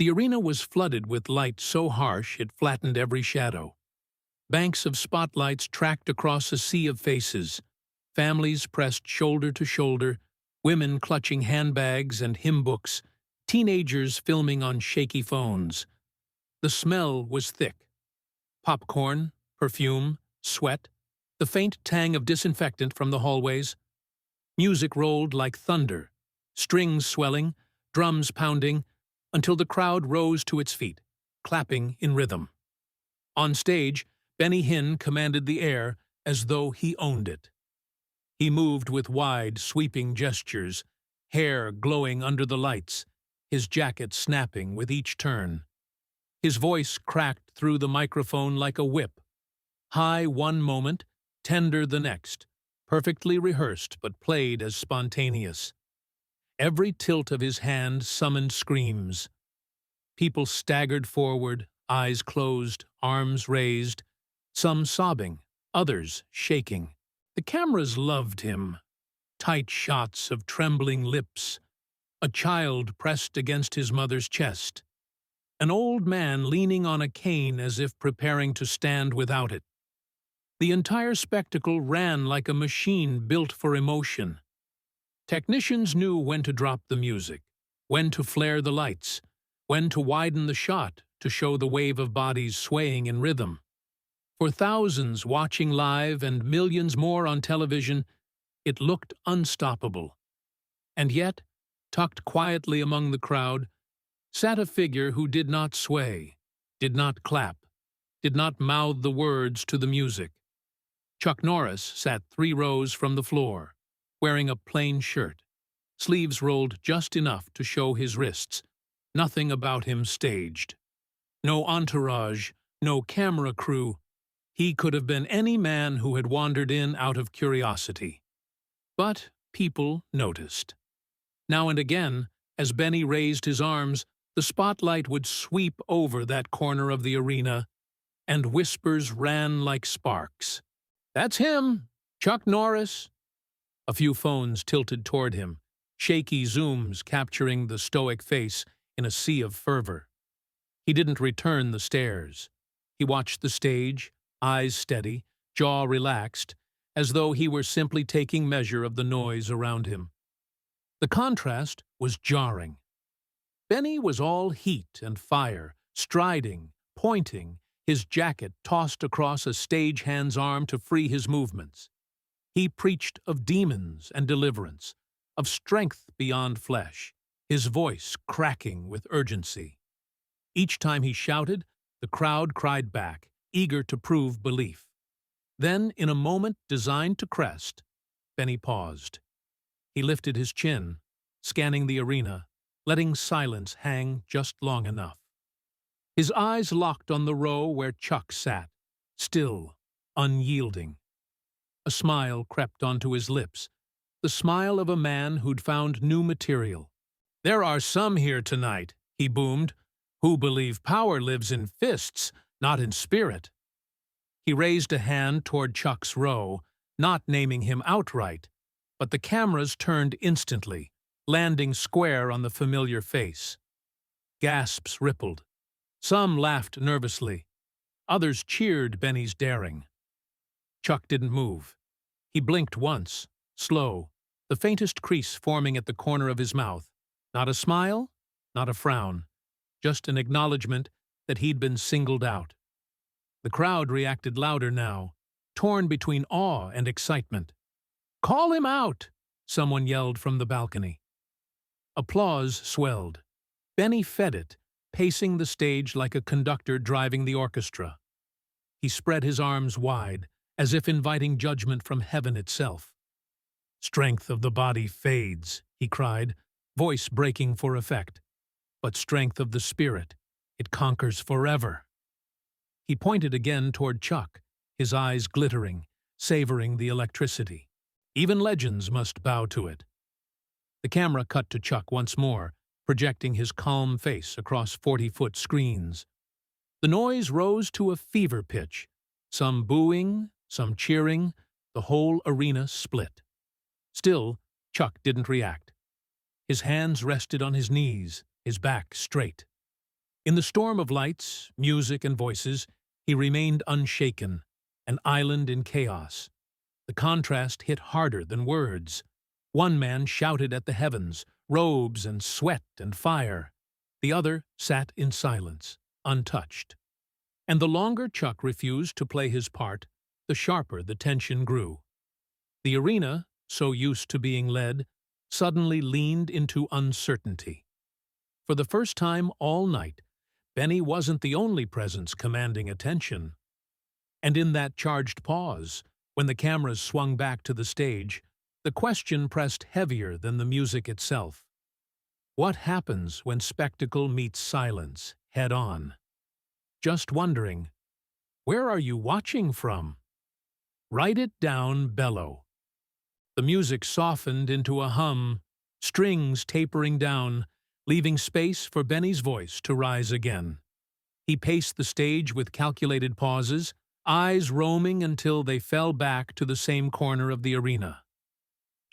The arena was flooded with light so harsh it flattened every shadow. Banks of spotlights tracked across a sea of faces, families pressed shoulder to shoulder, women clutching handbags and hymn books, teenagers filming on shaky phones. The smell was thick. Popcorn, perfume, sweat, the faint tang of disinfectant from the hallways. Music rolled like thunder, strings swelling, drums pounding, until the crowd rose to its feet, clapping in rhythm. On stage, Benny Hinn commanded the air as though he owned it. He moved with wide, sweeping gestures, hair glowing under the lights, his jacket snapping with each turn. His voice cracked through the microphone like a whip, high one moment, tender the next, perfectly rehearsed but played as spontaneous. Every tilt of his hand summoned screams. People staggered forward, eyes closed, arms raised, some sobbing, others shaking. The cameras loved him. Tight shots of trembling lips, a child pressed against his mother's chest, an old man leaning on a cane as if preparing to stand without it. The entire spectacle ran like a machine built for emotion. Technicians knew when to drop the music, when to flare the lights, when to widen the shot to show the wave of bodies swaying in rhythm. For thousands watching live and millions more on television, it looked unstoppable. And yet, tucked quietly among the crowd, sat a figure who did not sway, did not clap, did not mouth the words to the music. Chuck Norris sat 3 rows from the floor, wearing a plain shirt, sleeves rolled just enough to show his wrists, nothing about him staged. No entourage, no camera crew. He could have been any man who had wandered in out of curiosity. But people noticed. Now and again, as Benny raised his arms, the spotlight would sweep over that corner of the arena, and whispers ran like sparks. "That's him! Chuck Norris!" A few phones tilted toward him, shaky zooms capturing the stoic face in a sea of fervor. He didn't return the stares. He watched the stage, eyes steady, jaw relaxed, as though he were simply taking measure of the noise around him. The contrast was jarring. Benny was all heat and fire, striding, pointing, his jacket tossed across a stagehand's arm to free his movements. He preached of demons and deliverance, of strength beyond flesh, his voice cracking with urgency. Each time he shouted, the crowd cried back, eager to prove belief. Then, in a moment designed to crest, Benny paused. He lifted his chin, scanning the arena, letting silence hang just long enough. His eyes locked on the row where Chuck sat, still, unyielding. A smile crept onto his lips, the smile of a man who'd found new material. "There are some here tonight," he boomed, "who believe power lives in fists, not in spirit." He raised a hand toward Chuck's row, not naming him outright, but the cameras turned instantly, landing square on the familiar face. Gasps rippled. Some laughed nervously. Others cheered Benny's daring. Chuck didn't move. He blinked once, slow, the faintest crease forming at the corner of his mouth. Not a smile, not a frown, just an acknowledgement that he'd been singled out. The crowd reacted louder now, torn between awe and excitement. "Call him out!" someone yelled from the balcony. Applause swelled. Benny fed it, pacing the stage like a conductor driving the orchestra. He spread his arms wide, as if inviting judgment from heaven itself. "Strength of the body fades," he cried, voice breaking for effect. "But strength of the spirit, it conquers forever." He pointed again toward Chuck, his eyes glittering, savoring the electricity. Even legends must bow to it. The camera cut to Chuck once more, projecting his calm face across 40-foot screens. The noise rose to a fever pitch, some booing, some cheering, the whole arena split. Still, Chuck didn't react. His hands rested on his knees, his back straight. In the storm of lights, music, and voices, he remained unshaken, an island in chaos. The contrast hit harder than words. One man shouted at the heavens, robes and sweat and fire. The other sat in silence, untouched. And the longer Chuck refused to play his part, the sharper the tension grew. The arena, so used to being led, suddenly leaned into uncertainty. For the first time all night, Benny wasn't the only presence commanding attention. And in that charged pause, when the cameras swung back to the stage, the question pressed heavier than the music itself. What happens when spectacle meets silence, head-on? Just wondering, where are you watching from? Write it down, bellow. The music softened into a hum, strings tapering down, leaving space for Benny's voice to rise again. He paced the stage with calculated pauses, eyes roaming until they fell back to the same corner of the arena.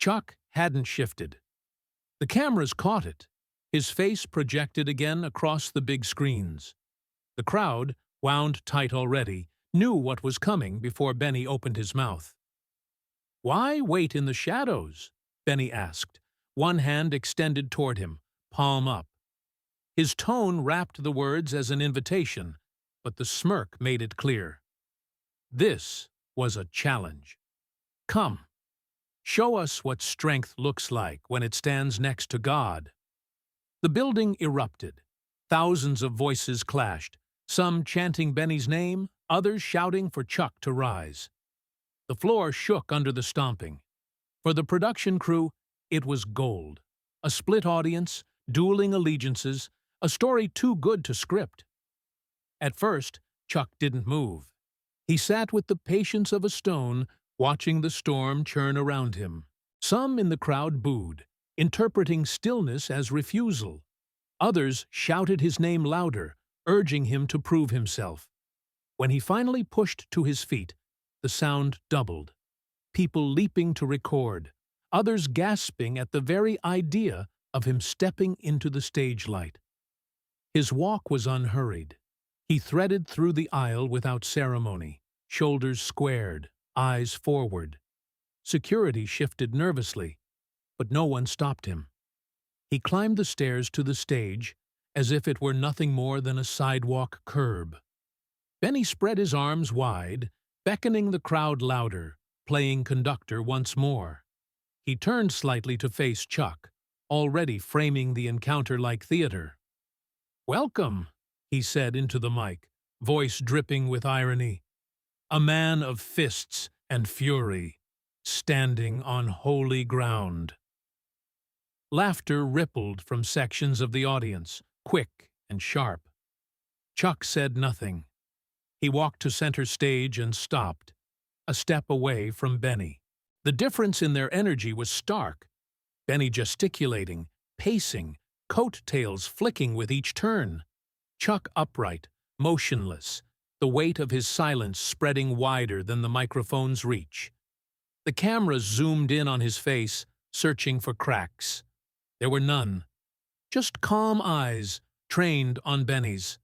Chuck hadn't shifted. The cameras caught it, his face projected again across the big screens. The crowd, wound tight already, knew what was coming before Benny opened his mouth. "Why wait in the shadows?" Benny asked, one hand extended toward him, palm up. His tone wrapped the words as an invitation, but the smirk made it clear. This was a challenge. Come, show us what strength looks like when it stands next to God. The building erupted. Thousands of voices clashed, some chanting Benny's name, others shouting for Chuck to rise. The floor shook under the stomping. For the production crew, it was gold. A split audience, dueling allegiances, a story too good to script. At first, Chuck didn't move. He sat with the patience of a stone, watching the storm churn around him. Some in the crowd booed, interpreting stillness as refusal. Others shouted his name louder, urging him to prove himself. When he finally pushed to his feet, the sound doubled. People leaping to record, others gasping at the very idea of him stepping into the stage light. His walk was unhurried. He threaded through the aisle without ceremony, shoulders squared, eyes forward. Security shifted nervously, but no one stopped him. He climbed the stairs to the stage as if it were nothing more than a sidewalk curb. Benny spread his arms wide, beckoning the crowd louder, playing conductor once more. He turned slightly to face Chuck, already framing the encounter like theater. "Welcome," he said into the mic, voice dripping with irony. "A man of fists and fury, standing on holy ground." Laughter rippled from sections of the audience, quick and sharp. Chuck said nothing. He walked to center stage and stopped, a step away from Benny. The difference in their energy was stark. Benny gesticulating, pacing, coat-tails flicking with each turn. Chuck upright, motionless, the weight of his silence spreading wider than the microphone's reach. The cameras zoomed in on his face, searching for cracks. There were none. Just calm eyes, trained on Benny's.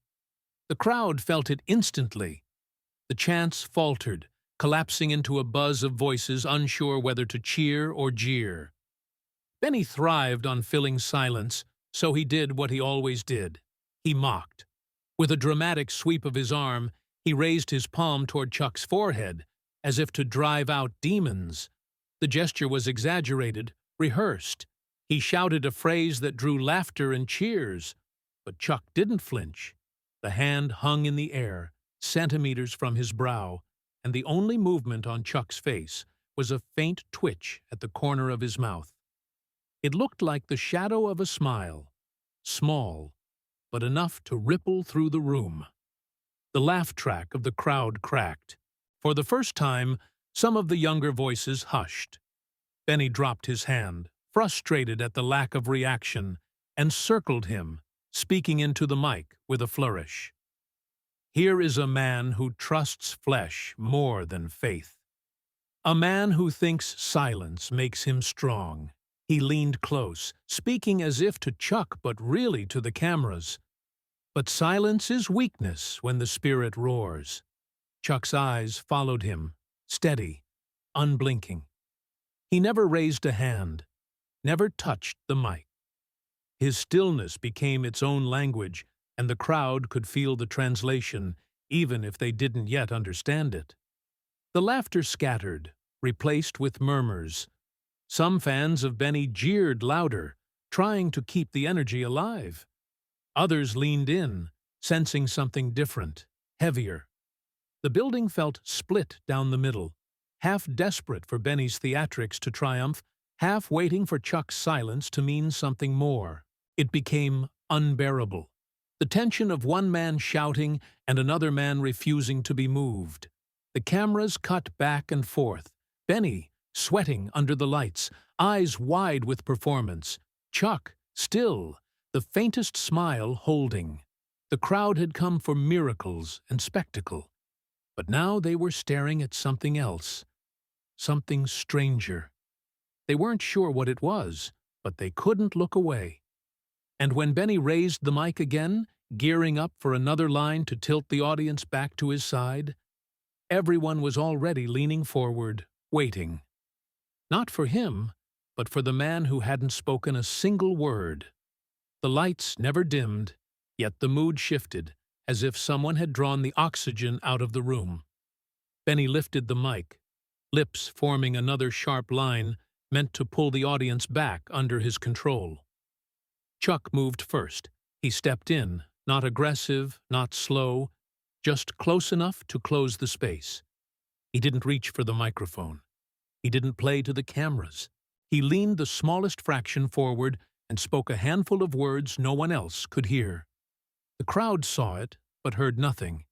The crowd felt it instantly. The chants faltered, collapsing into a buzz of voices unsure whether to cheer or jeer. Benny thrived on filling silence, so he did what he always did. He mocked. With a dramatic sweep of his arm, he raised his palm toward Chuck's forehead, as if to drive out demons. The gesture was exaggerated, rehearsed. He shouted a phrase that drew laughter and cheers, but Chuck didn't flinch. The hand hung in the air, centimeters from his brow, and the only movement on Chuck's face was a faint twitch at the corner of his mouth. It looked like the shadow of a smile, small, but enough to ripple through the room. The laugh track of the crowd cracked. For the first time, some of the younger voices hushed. Benny dropped his hand, frustrated at the lack of reaction, and circled him, speaking into the mic with a flourish. "Here is a man who trusts flesh more than faith. A man who thinks silence makes him strong." He leaned close, speaking as if to Chuck but really to the cameras. But silence is weakness when the spirit roars. Chuck's eyes followed him, steady, unblinking. He never raised a hand, never touched the mic. His stillness became its own language, and the crowd could feel the translation, even if they didn't yet understand it. The laughter scattered, replaced with murmurs. Some fans of Benny jeered louder, trying to keep the energy alive. Others leaned in, sensing something different, heavier. The building felt split down the middle, half desperate for Benny's theatrics to triumph, half waiting for Chuck's silence to mean something more. It became unbearable. The tension of one man shouting and another man refusing to be moved. The cameras cut back and forth. Benny, sweating under the lights, eyes wide with performance. Chuck, still, the faintest smile holding. The crowd had come for miracles and spectacle. But now they were staring at something else. Something stranger. They weren't sure what it was, but they couldn't look away. And when Benny raised the mic again, gearing up for another line to tilt the audience back to his side, everyone was already leaning forward, waiting. Not for him, but for the man who hadn't spoken a single word. The lights never dimmed, yet the mood shifted, as if someone had drawn the oxygen out of the room. Benny lifted the mic, lips forming another sharp line meant to pull the audience back under his control. Chuck moved first. He stepped in, not aggressive, not slow, just close enough to close the space. He didn't reach for the microphone. He didn't play to the cameras. He leaned the smallest fraction forward and spoke a handful of words no one else could hear. The crowd saw it, but heard nothing.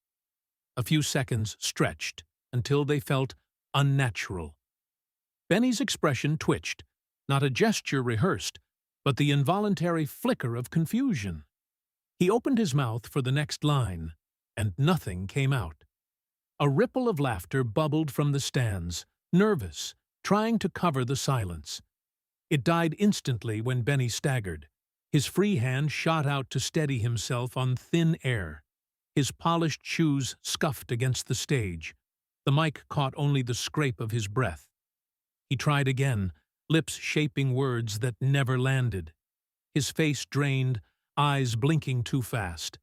A few seconds stretched until they felt unnatural. Benny's expression twitched, not a gesture rehearsed, but the involuntary flicker of confusion. He opened his mouth for the next line, and nothing came out. A ripple of laughter bubbled from the stands, nervous, trying to cover the silence. It died instantly when Benny staggered. His free hand shot out to steady himself on thin air. His polished shoes scuffed against the stage. The mic caught only the scrape of his breath. He tried again, lips shaping words that never landed. His face drained, eyes blinking too fast.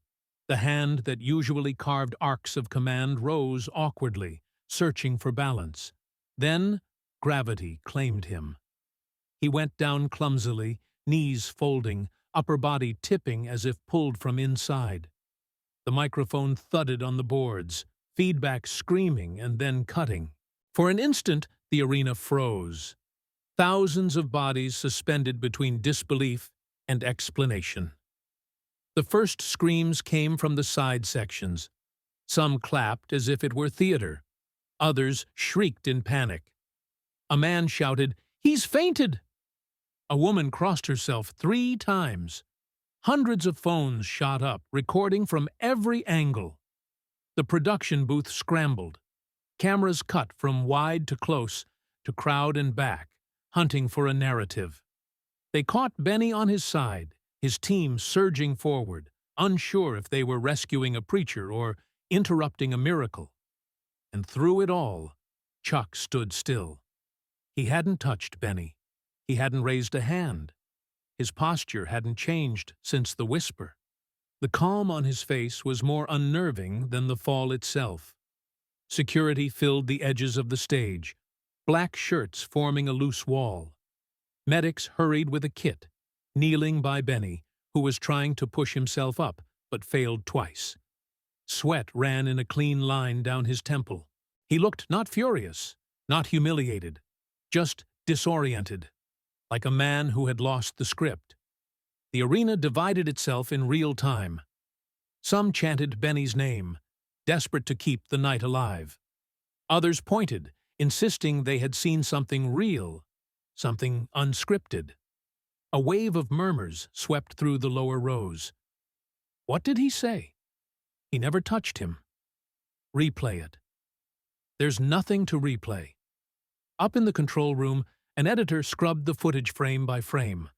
The hand that usually carved arcs of command rose awkwardly, searching for balance. Then, gravity claimed him. He went down clumsily, knees folding, upper body tipping as if pulled from inside. The microphone thudded on the boards, feedback screaming and then cutting. For an instant, the arena froze. Thousands of bodies suspended between disbelief and explanation. The first screams came from the side sections. Some clapped as if it were theater. Others shrieked in panic. A man shouted, "He's fainted!" A woman crossed herself 3 times. Hundreds of phones shot up, recording from every angle. The production booth scrambled. Cameras cut from wide to close, to crowd and back, hunting for a narrative. They caught Benny on his side, his team surging forward, unsure if they were rescuing a preacher or interrupting a miracle. And through it all, Chuck stood still. He hadn't touched Benny. He hadn't raised a hand. His posture hadn't changed since the whisper. The calm on his face was more unnerving than the fall itself. Security filled the edges of the stage, black shirts forming a loose wall. Medics hurried with a kit, kneeling by Benny, who was trying to push himself up, but failed twice. Sweat ran in a clean line down his temple. He looked not furious, not humiliated, just disoriented, like a man who had lost the script. The arena divided itself in real time. Some chanted Benny's name, desperate to keep the night alive. Others pointed, insisting they had seen something real, something unscripted. A wave of murmurs swept through the lower rows. What did he say? He never touched him. Replay it. There's nothing to replay. Up in the control room, an editor scrubbed the footage frame by frame.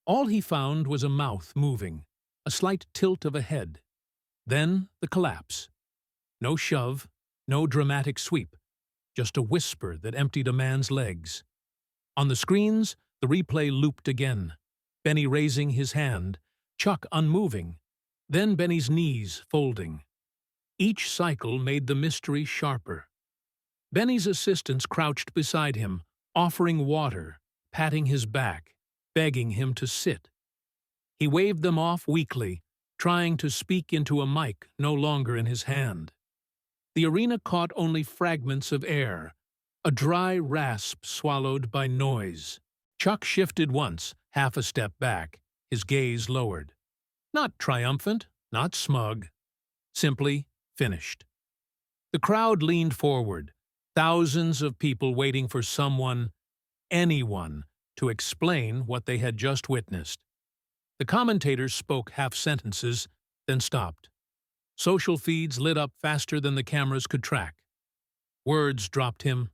All he found was a mouth moving, a slight tilt of a head, Then the collapse. No shove, no dramatic sweep, just a whisper that emptied a man's legs. On the screens, the replay looped again. Benny raising his hand, Chuck unmoving, then Benny's knees folding. Each cycle made the mystery sharper. Benny's assistants crouched beside him, offering water, patting his back, begging him to sit. He waved them off weakly, trying to speak into a mic no longer in his hand. The arena caught only fragments of air, a dry rasp swallowed by noise. Chuck shifted once, half a step back, his gaze lowered. Not triumphant, not smug, simply finished. The crowd leaned forward, thousands of people waiting for someone, anyone, to explain what they had just witnessed. The commentators spoke half sentences, then stopped. Social feeds lit up faster than the cameras could track. Words dropped him.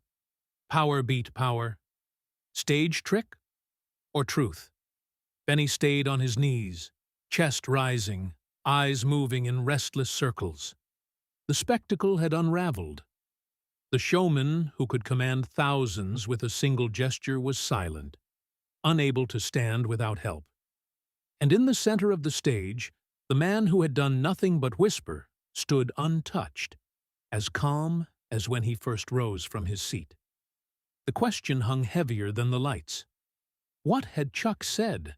Power beat power. Stage trick or truth? Benny stayed on his knees, chest rising, eyes moving in restless circles. The spectacle had unraveled. The showman, who could command thousands with a single gesture, was silent, unable to stand without help. And in the center of the stage, the man who had done nothing but whisper stood untouched, as calm as when he first rose from his seat. The question hung heavier than the lights. What had Chuck said?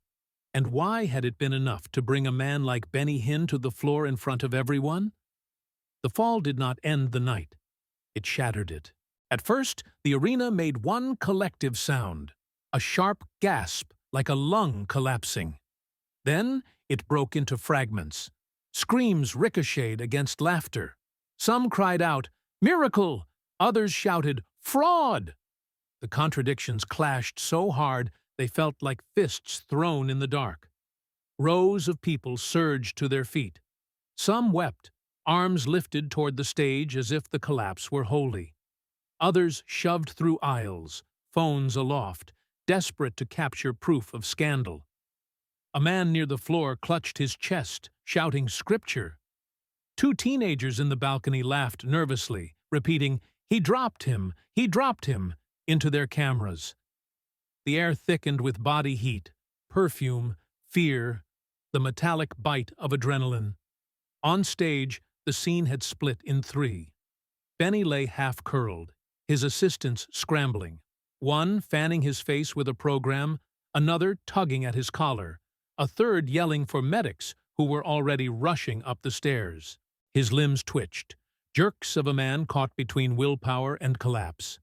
And why had it been enough to bring a man like Benny Hinn to the floor in front of everyone? The fall did not end the night. It shattered it. At first, the arena made one collective sound, a sharp gasp like a lung collapsing. Then it broke into fragments. Screams ricocheted against laughter. Some cried out, "Miracle!" Others shouted, "Fraud!" The contradictions clashed so hard they felt like fists thrown in the dark. Rows of people surged to their feet. Some wept, arms lifted toward the stage as if the collapse were holy. Others shoved through aisles, phones aloft, desperate to capture proof of scandal. A man near the floor clutched his chest, shouting scripture. Two teenagers in the balcony laughed nervously, repeating, "He dropped him! He dropped him!" into their cameras. The air thickened with body heat, perfume, fear, the metallic bite of adrenaline. On stage, the scene had split in three. Benny lay half-curled, his assistants scrambling, one fanning his face with a program, another tugging at his collar, a third yelling for medics who were already rushing up the stairs. His limbs twitched, jerks of a man caught between willpower and collapse.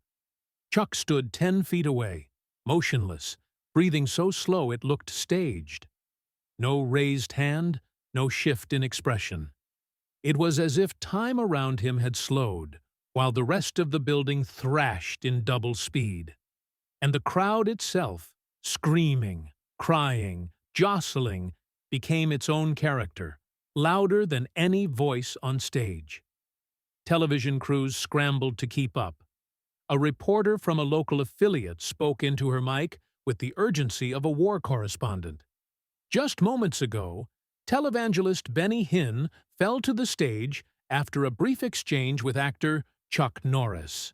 Chuck stood 10 feet away, motionless, breathing so slow it looked staged. No raised hand, no shift in expression. It was as if time around him had slowed, while the rest of the building thrashed in double speed. And the crowd itself, screaming, crying, jostling, became its own character, louder than any voice on stage. Television crews scrambled to keep up. A reporter from a local affiliate spoke into her mic with the urgency of a war correspondent. Just moments ago, televangelist Benny Hinn fell to the stage after a brief exchange with actor Chuck Norris.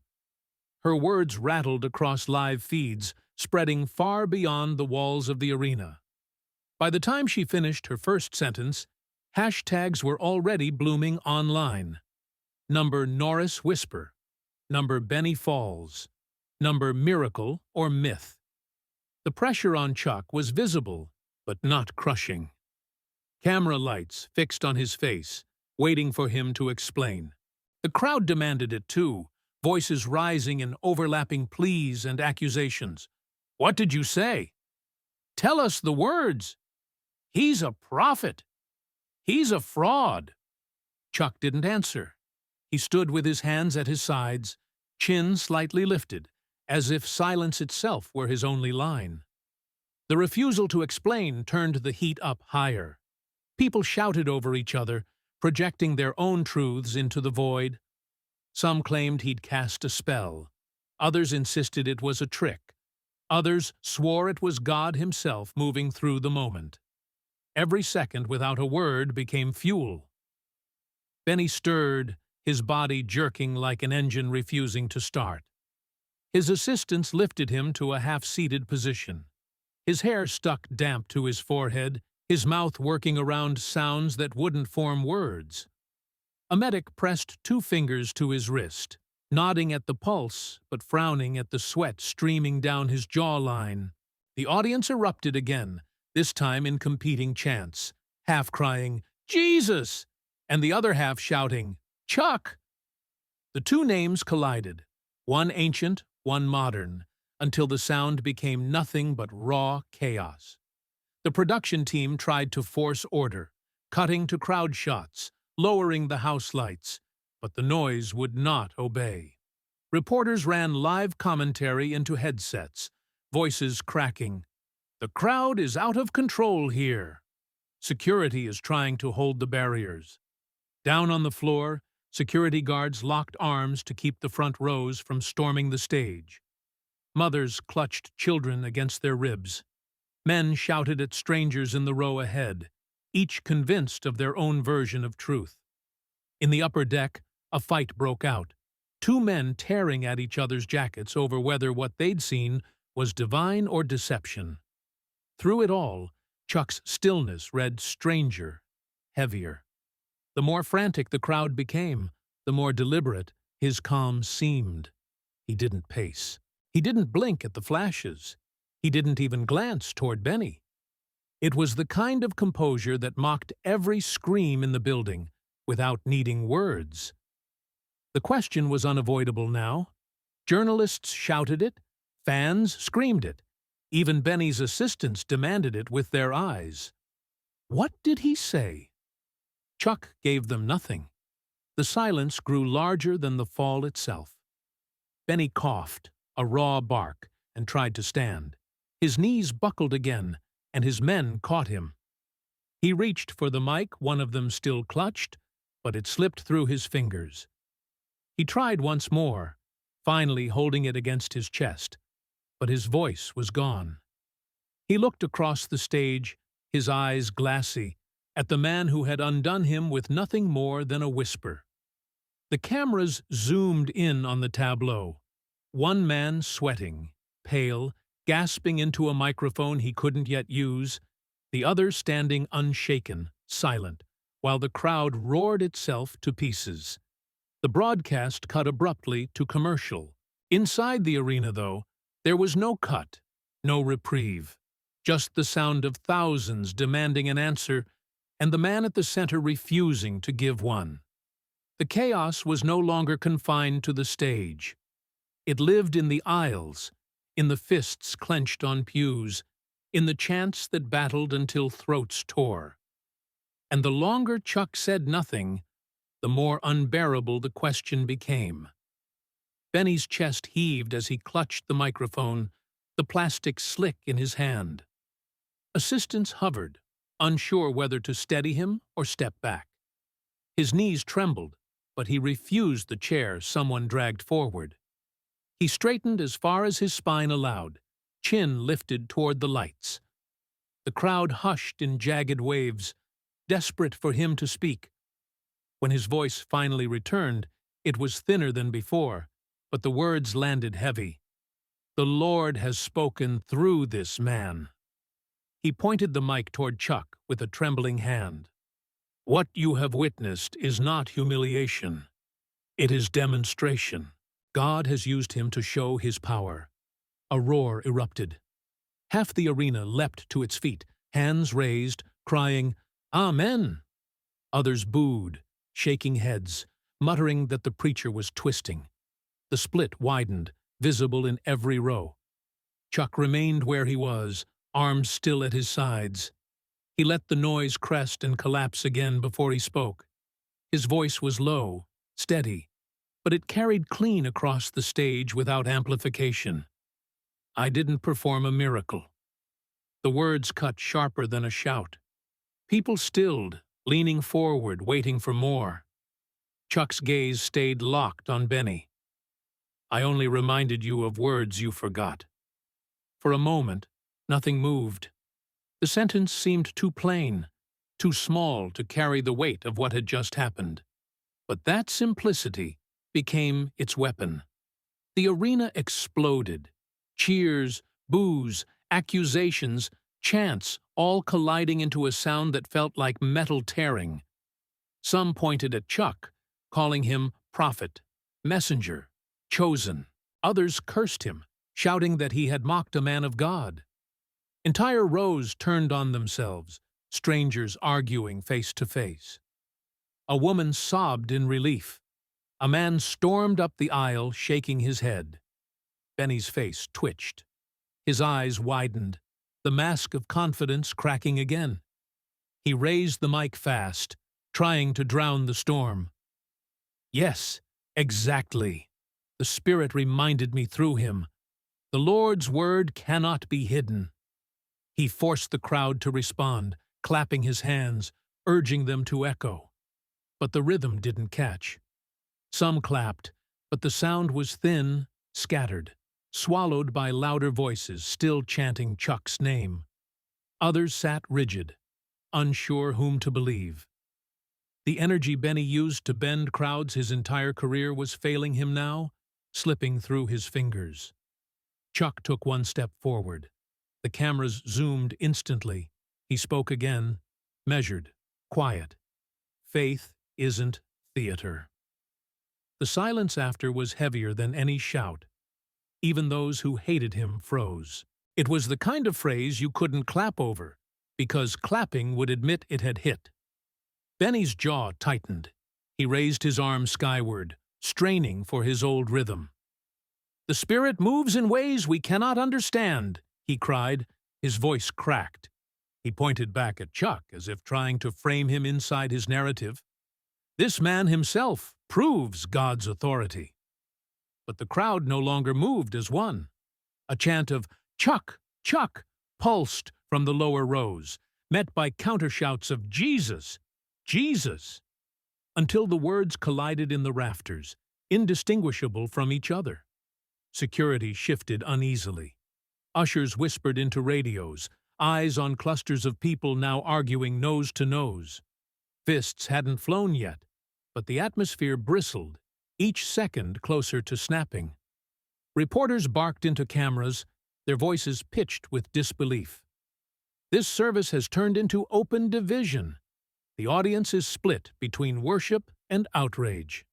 Her words rattled across live feeds, spreading far beyond the walls of the arena. By the time she finished her first sentence, hashtags were already blooming online. Number Norris Whisper, number Benny Falls, number Miracle or Myth. The pressure on Chuck was visible, but not crushing. Camera lights fixed on his face, waiting for him to explain. The crowd demanded it too, voices rising in overlapping pleas and accusations. "What did you say? Tell us the words. He's a prophet. He's a fraud." Chuck didn't answer. He stood with his hands at his sides, chin slightly lifted, as if silence itself were his only line. The refusal to explain turned the heat up higher. People shouted over each other, projecting their own truths into the void. Some claimed he'd cast a spell. Others insisted it was a trick. Others swore it was God himself moving through the moment. Every second without a word became fuel. Benny stirred, his body jerking like an engine refusing to start. His assistants lifted him to a half-seated position. His hair stuck damp to his forehead, his mouth working around sounds that wouldn't form words. A medic pressed 2 fingers to his wrist, nodding at the pulse but frowning at the sweat streaming down his jawline. The audience erupted again, this time in competing chants, half crying, "Jesus!" and the other half shouting, "Chuck!" The 2 names collided, one ancient, one modern, until the sound became nothing but raw chaos. The production team tried to force order, cutting to crowd shots, lowering the house lights, but the noise would not obey. Reporters ran live commentary into headsets, voices cracking. "The crowd is out of control here." Security is trying to hold the barriers. Down on the floor, security guards locked arms to keep the front rows from storming the stage. Mothers clutched children against their ribs. Men shouted at strangers in the row ahead, each convinced of their own version of truth. In the upper deck, a fight broke out, 2 men tearing at each other's jackets over whether what they'd seen was divine or deception. Through it all, Chuck's stillness read stranger, heavier. The more frantic the crowd became, the more deliberate his calm seemed. He didn't pace. He didn't blink at the flashes. He didn't even glance toward Benny. It was the kind of composure that mocked every scream in the building, without needing words. The question was unavoidable now. Journalists shouted it, fans screamed it. Even Benny's assistants demanded it with their eyes. What did he say? Chuck gave them nothing. The silence grew larger than the fall itself. Benny coughed, a raw bark, and tried to stand. His knees buckled again, and his men caught him. He reached for the mic, one of them still clutched, but it slipped through his fingers. He tried once more, finally holding it against his chest, but his voice was gone. He looked across the stage, his eyes glassy, at the man who had undone him with nothing more than a whisper. The cameras zoomed in on the tableau. One man sweating, pale, gasping into a microphone he couldn't yet use, the other standing unshaken, silent, while the crowd roared itself to pieces. The broadcast cut abruptly to commercial. Inside the arena, though, there was no cut, no reprieve, just the sound of thousands demanding an answer, and the man at the center refusing to give one. The chaos was no longer confined to the stage. It lived in the aisles, in the fists clenched on pews, in the chants that battled until throats tore. And the longer Chuck said nothing, the more unbearable the question became. Benny's chest heaved as he clutched the microphone, the plastic slick in his hand. Assistants hovered, unsure whether to steady him or step back. His knees trembled, but he refused the chair someone dragged forward. He straightened as far as his spine allowed, chin lifted toward the lights. The crowd hushed in jagged waves, desperate for him to speak. When his voice finally returned, it was thinner than before, but the words landed heavy. "The Lord has spoken through this man." He pointed the mic toward Chuck with a trembling hand. "What you have witnessed is not humiliation. It is demonstration. God has used him to show his power." A roar erupted. Half the arena leapt to its feet, hands raised, crying, "Amen!" Others booed, shaking heads, muttering that the preacher was twisting. The split widened, visible in every row. Chuck remained where he was, arms still at his sides. He let the noise crest and collapse again before he spoke. His voice was low, steady, but it carried clean across the stage without amplification. "I didn't perform a miracle." The words cut sharper than a shout. People stilled, leaning forward, waiting for more. Chuck's gaze stayed locked on Benny. "I only reminded you of words you forgot." For a moment, nothing moved. The sentence seemed too plain, too small to carry the weight of what had just happened. But that simplicity became its weapon. The arena exploded. Cheers, boos, accusations, chants, all colliding into a sound that felt like metal tearing. Some pointed at Chuck, calling him prophet, messenger, chosen. Others cursed him, shouting that he had mocked a man of God. Entire rows turned on themselves, strangers arguing face to face. A woman sobbed in relief. A man stormed up the aisle, shaking his head. Benny's face twitched. His eyes widened, the mask of confidence cracking again. He raised the mic fast, trying to drown the storm. Yes, exactly. The Spirit reminded me through him. The Lord's word cannot be hidden. He forced the crowd to respond, clapping his hands, urging them to echo. But the rhythm didn't catch. Some clapped, but the sound was thin, scattered, swallowed by louder voices still chanting Chuck's name. Others sat rigid, unsure whom to believe. The energy Benny used to bend crowds his entire career was failing him now, slipping through his fingers. Chuck took one step forward. The cameras zoomed instantly. He spoke again, measured, quiet. Faith isn't theater. The silence after was heavier than any shout. Even those who hated him froze. It was the kind of phrase you couldn't clap over, because clapping would admit it had hit. Benny's jaw tightened. He raised his arm skyward, straining for his old rhythm. "The Spirit moves in ways we cannot understand," he cried, his voice cracked. He pointed back at Chuck as if trying to frame him inside his narrative. This man himself proves God's authority. But the crowd no longer moved as one. A chant of "Chuck! Chuck!" pulsed from the lower rows, met by countershouts of "Jesus! Jesus!" until the words collided in the rafters, indistinguishable from each other. Security shifted uneasily. Ushers whispered into radios, eyes on clusters of people now arguing nose to nose. Fists hadn't flown yet, but the atmosphere bristled, each second closer to snapping. Reporters barked into cameras, their voices pitched with disbelief. This service has turned into open division. The audience is split between worship and outrage.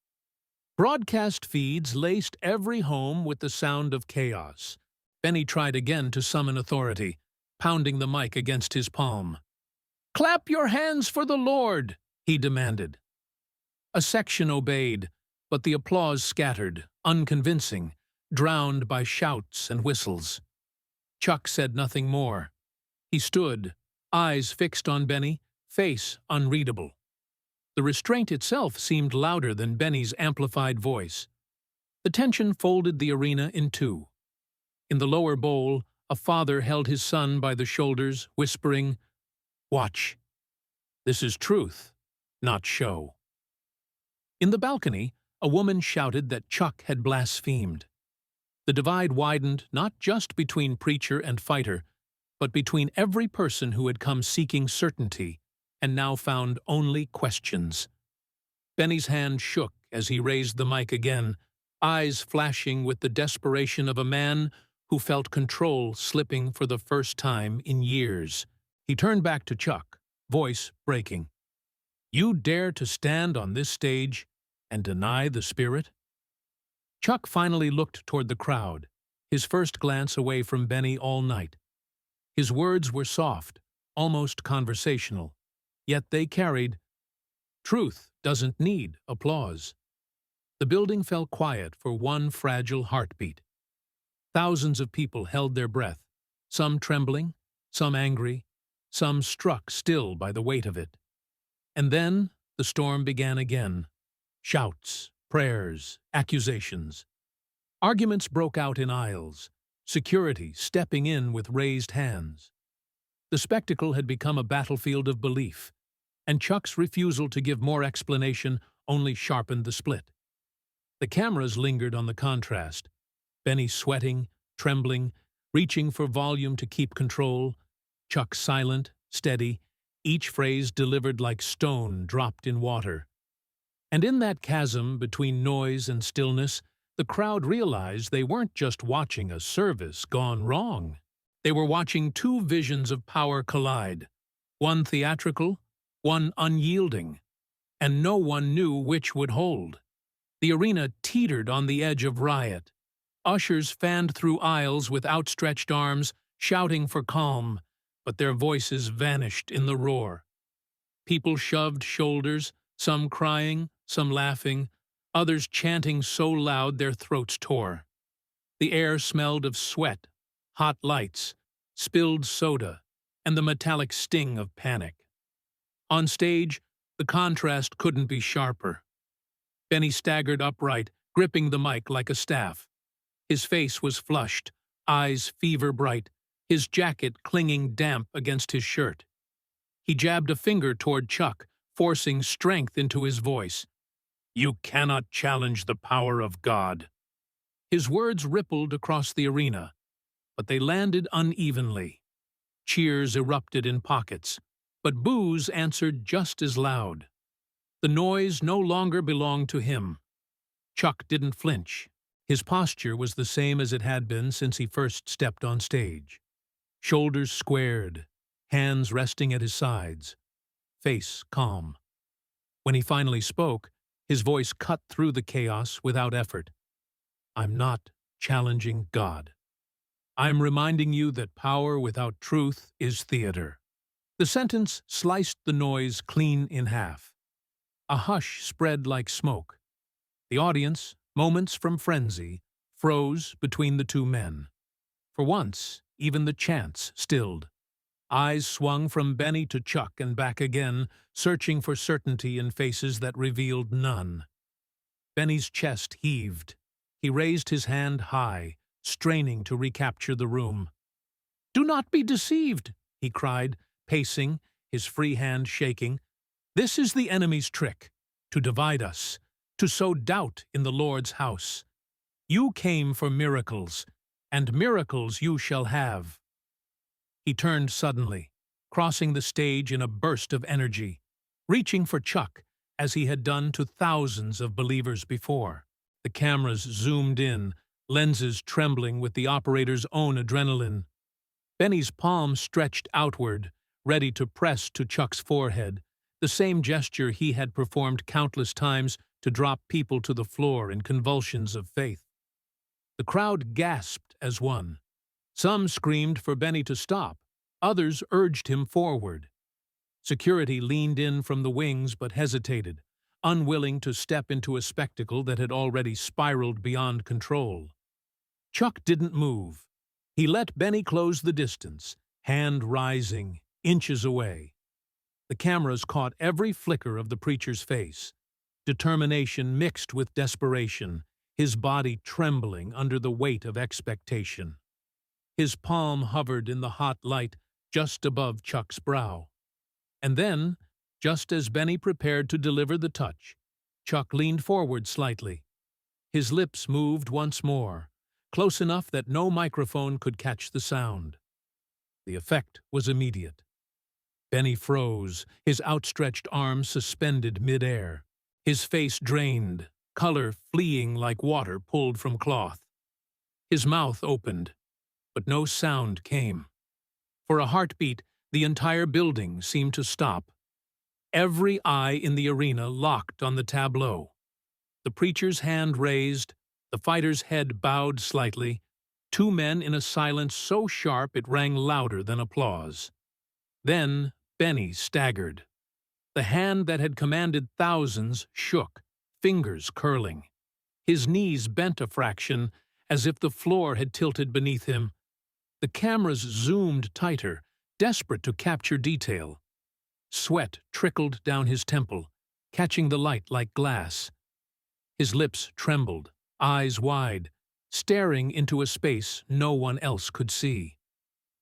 Broadcast feeds laced every home with the sound of chaos. Benny tried again to summon authority, pounding the mic against his palm. "Clap your hands for the Lord!" he demanded. A section obeyed, but the applause scattered, unconvincing, drowned by shouts and whistles. Chuck said nothing more. He stood, eyes fixed on Benny, face unreadable. The restraint itself seemed louder than Benny's amplified voice. The tension folded the arena in two. In the lower bowl, a father held his son by the shoulders, whispering, "Watch. This is truth, not show." In the balcony, a woman shouted that Chuck had blasphemed. The divide widened not just between preacher and fighter, but between every person who had come seeking certainty and now found only questions. Benny's hand shook as he raised the mic again, eyes flashing with the desperation of a man who felt control slipping for the first time in years. He turned back to Chuck, voice breaking. "You dare to stand on this stage and deny the Spirit?" Chuck finally looked toward the crowd, his first glance away from Benny all night. His words were soft, almost conversational, yet they carried, "Truth doesn't need applause." The building fell quiet for one fragile heartbeat. Thousands of people held their breath, some trembling, some angry, some struck still by the weight of it. And then the storm began again. Shouts, prayers, accusations. Arguments broke out in aisles, security stepping in with raised hands. The spectacle had become a battlefield of belief, and Chuck's refusal to give more explanation only sharpened the split. The cameras lingered on the contrast, Benny sweating, trembling, reaching for volume to keep control, Chuck silent, steady, each phrase delivered like stone dropped in water. And in that chasm between noise and stillness, the crowd realized they weren't just watching a service gone wrong. They were watching two visions of power collide, one theatrical, one unyielding, and no one knew which would hold. The arena teetered on the edge of riot. Ushers fanned through aisles with outstretched arms, shouting for calm, but their voices vanished in the roar. People shoved shoulders, some crying, some laughing, others chanting so loud their throats tore. The air smelled of sweat, hot lights, spilled soda, and the metallic sting of panic. On stage, the contrast couldn't be sharper. Benny staggered upright, gripping the mic like a staff. His face was flushed, eyes fever-bright, his jacket clinging damp against his shirt. He jabbed a finger toward Chuck, forcing strength into his voice. "You cannot challenge the power of God." His words rippled across the arena, but they landed unevenly. Cheers erupted in pockets, but boos answered just as loud. The noise no longer belonged to him. Chuck didn't flinch. His posture was the same as it had been since he first stepped on stage. Shoulders squared, hands resting at his sides, face calm. When he finally spoke, his voice cut through the chaos without effort. "I'm not challenging God. I'm reminding you that power without truth is theater." The sentence sliced the noise clean in half. A hush spread like smoke. The audience, moments from frenzy, froze between the two men. For once, even the chants stilled. Eyes swung from Benny to Chuck and back again, searching for certainty in faces that revealed none. Benny's chest heaved. He raised his hand high, straining to recapture the room. "Do not be deceived," he cried, pacing, his free hand shaking. "This is the enemy's trick, to divide us, to sow doubt in the Lord's house. You came for miracles, and miracles you shall have." He turned suddenly, crossing the stage in a burst of energy, reaching for Chuck, as he had done to thousands of believers before. The cameras zoomed in, lenses trembling with the operator's own adrenaline. Benny's palm stretched outward, ready to press to Chuck's forehead, the same gesture he had performed countless times to drop people to the floor in convulsions of faith. The crowd gasped as one. Some screamed for Benny to stop, others urged him forward. Security leaned in from the wings but hesitated, unwilling to step into a spectacle that had already spiraled beyond control. Chuck didn't move. He let Benny close the distance, hand rising, inches away. The cameras caught every flicker of the preacher's face, determination mixed with desperation, his body trembling under the weight of expectation. His palm hovered in the hot light just above Chuck's brow. And then, just as Benny prepared to deliver the touch, Chuck leaned forward slightly. His lips moved once more, close enough that no microphone could catch the sound. The effect was immediate. Benny froze, his outstretched arms suspended mid-air, his face drained, color fleeing like water pulled from cloth. His mouth opened, but no sound came. For a heartbeat, the entire building seemed to stop. Every eye in the arena locked on the tableau. The preacher's hand raised, the fighter's head bowed slightly, two men in a silence so sharp it rang louder than applause. Then Benny staggered. The hand that had commanded thousands shook, fingers curling. His knees bent a fraction, as if the floor had tilted beneath him. The cameras zoomed tighter, desperate to capture detail. Sweat trickled down his temple, catching the light like glass. His lips trembled, eyes wide, staring into a space no one else could see.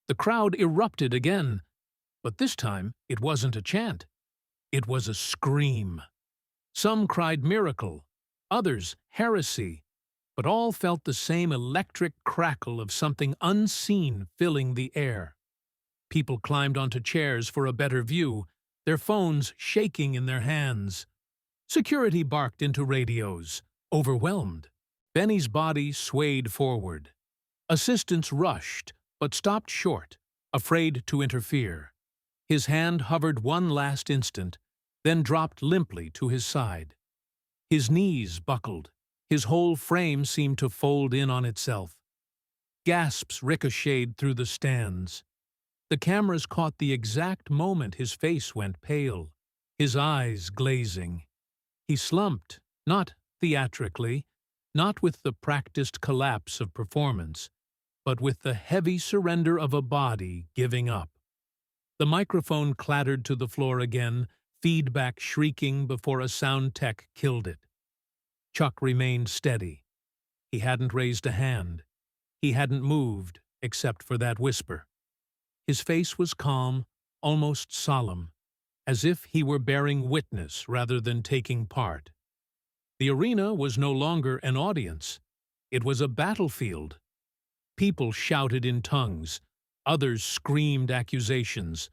The crowd erupted again, but this time it wasn't a chant. It was a scream. Some cried miracle, others heresy, but all felt the same electric crackle of something unseen filling the air. People climbed onto chairs for a better view, their phones shaking in their hands. Security barked into radios, overwhelmed. Benny's body swayed forward. Assistants rushed, but stopped short, afraid to interfere. His hand hovered one last instant, then dropped limply to his side. His knees buckled. His whole frame seemed to fold in on itself. Gasps ricocheted through the stands. The cameras caught the exact moment his face went pale, his eyes glazing. He slumped, not theatrically, not with the practiced collapse of performance, but with the heavy surrender of a body giving up. The microphone clattered to the floor again, feedback shrieking before a sound tech killed it. Chuck remained steady. He hadn't raised a hand. He hadn't moved, except for that whisper. His face was calm, almost solemn, as if he were bearing witness rather than taking part. The arena was no longer an audience. It was a battlefield. People shouted in tongues. Others screamed accusations.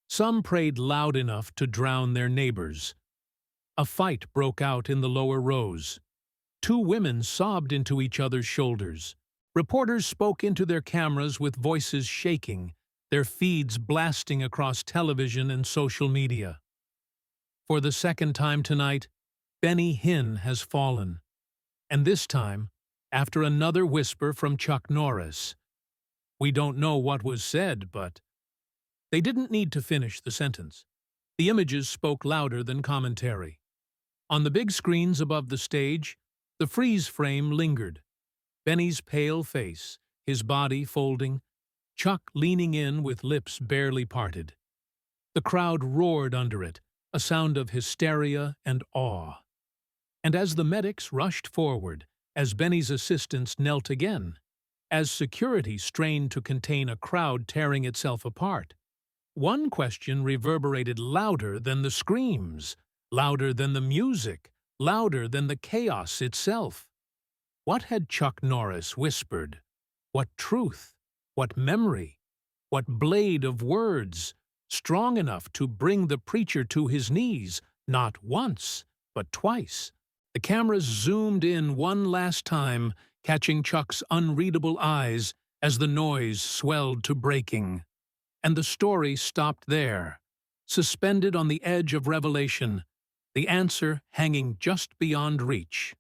Some prayed loud enough to drown their neighbors. A fight broke out in the lower rows. Two women sobbed into each other's shoulders. Reporters spoke into their cameras with voices shaking, their feeds blasting across television and social media. For the second time tonight, Benny Hinn has fallen. And this time, after another whisper from Chuck Norris. We don't know what was said, but... They didn't need to finish the sentence. The images spoke louder than commentary. On the big screens above the stage, the freeze frame lingered. Benny's pale face, his body folding, Chuck leaning in with lips barely parted. The crowd roared under it, a sound of hysteria and awe. And as the medics rushed forward, as Benny's assistants knelt again, as security strained to contain a crowd tearing itself apart, one question reverberated louder than the screams, louder than the music, louder than the chaos itself. What had Chuck Norris whispered? What truth? What memory? What blade of words, strong enough to bring the preacher to his knees, not once, but twice? The cameras zoomed in one last time, catching Chuck's unreadable eyes as the noise swelled to breaking. And the story stopped there, suspended on the edge of revelation, the answer hanging just beyond reach.